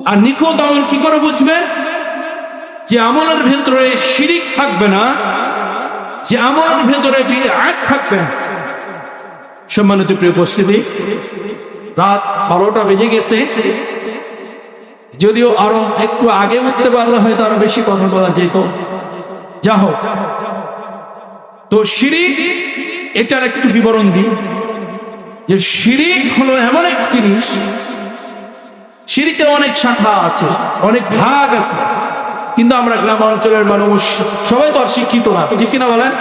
আর নিখুঁত আমল কি করে বুঝবেন? যে আমলের ভেতরে শিরিক থাকবে না, যে আমলের ভেতরে বিদআত থাকবে না। সম্মানিত প্রিয় উপস্থিতি, রাত 12টা বেজে গেছে। যদিও আরো একটু আগে উঠতে পারলে হয়তো আরো বেশি কথা বলা যেত। যা হোক, তো শিরিক এটার একটু বিবরণ দিই যে শিরিক হলো এমন এক জিনিস, শিরিকের অনেক শাখা আছে, অনেক ভাগ আছে, কিন্তু আমরা গ্রাম অঞ্চলের মানুষ সবাই তো আর শিক্ষিত না, ঠিক না বলেন?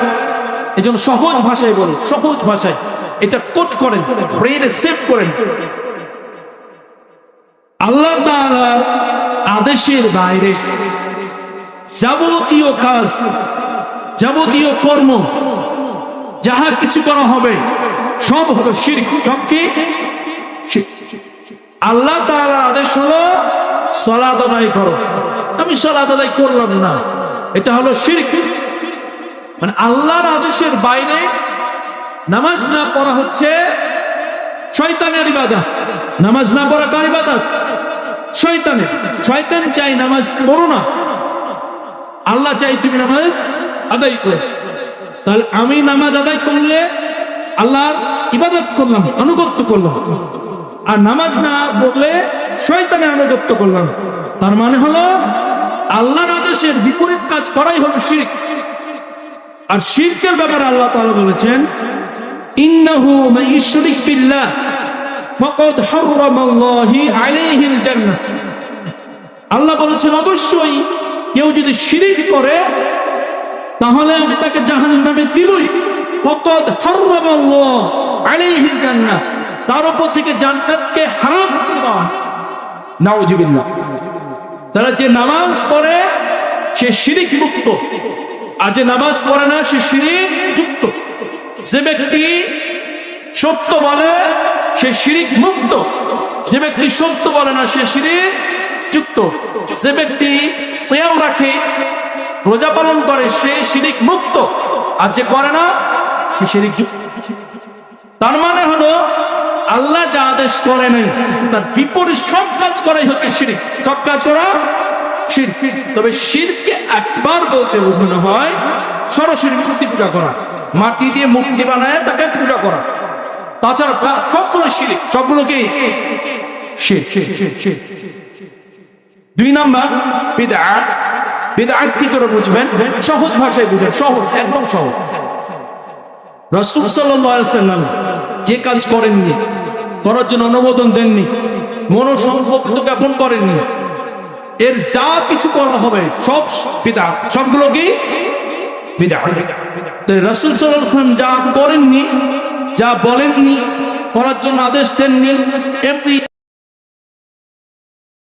এই জন্য সহজ ভাষায় বলি, সহজ ভাষায় এটা কোট করেন, ব্রেনে সেভ করেন। আল্লাহ তাআলার আদেশের বাইরে যাবতীয় কাজ, যাবতীয় কর্ম, যাহা কিছু করা হবে সব হলো শিরক। সব কি? আল্লাহ তাআলার আদেশ হলো সালাত আদায় করো, আমি সালাত আদায় করলাম না, এটা হলো শিরক। মানে আল্লাহর আদেশের বাইরে নামাজ না পড়া হচ্ছে শয়তানের ইবাদত। নামাজ না পড়া কার ইবাদত? শয়তানের। শয়তান চাই নামাজ পড়ো না, আল্লাহ চাই তুমি নামাজ আদায় করো। তাহলে আমি নামাজ আদায় করলে আল্লাহর ইবাদত করলাম, আনুগত্য করলাম, আর নামাজ না পড়লে শয়তানের আনুগত্য করলাম। তার মানে হলো আল্লাহর আদেশের বিপরীত কাজ করাই হলো শিরক। আর শিরকের ব্যাপারে আল্লাহ তাআলা বলেছেন, ইন্নাহু মান ইউশরিক বিল্লাহ ফাকাদ হারামাল্লাহু আলাইহিল জান্নাহ। আল্লাহ বলেছেন অবশ্যই কেউ যদি শিরক করে তাহলে আমি তাকে জাহান্নামে দিবই। ফাকাদ হারামাল্লাহু আলাইহিল জান্নাহ, তার উপর থেকে জান্নাতকে হারাম করে দেওয়া। নাউজুবিল্লাহ। তারা যে নামাজ পড়ে সে শিরক মুক্ত, আর যে নামাজ পড়ে না সে শিরক যুক্ত। যে ব্যক্তি সত্য বলে সে শিরক মুক্ত, যে ব্যক্তি সত্য বলে না সে শিরক যুক্ত। যে ব্যক্তি সিয়াম রাখে, রোজা পালন করে সে শিরক মুক্ত, আর যে করে না সে শিরক যুক্ত। তার মানে হলো আল্লাহ যা আদেশ করে নাই তার বিপরীত সব কাজ করাই হচ্ছে শিরক। সব কাজ করা শিরক। তবে শিরকে একবার বলতে বোঝানো হয় সরাসরি মূর্তি পূজা করা, মাটি দিয়ে মূর্তি বানায় তাকে পূজা করা। তাছাড়া সবগুলো শিরক, সবগুলো কি শিরক। 2 নাম্বার বিদআত। বিদআত কি করে বুঝবেন? সহজ ভাষায় বুঝেন, সহজ, একদম সহজ। রাসূল সাল্লাল্লাহু আলাইহি ওয়াসাল্লাম যে কাজ করেননি, করার জন্য অনুমোদন দেননি, মনোসংযত জ্ঞাপন করেননি, এর যা কিছু করা হবে সব বিদআত। সবগুলো কি বিদআত। রাসূল সাল্লাল্লাহু আলাইহি ওয়াসাল্লাম যা করেননি, যা বলেননি, করার জন্য আদেশ দেননি, এমনি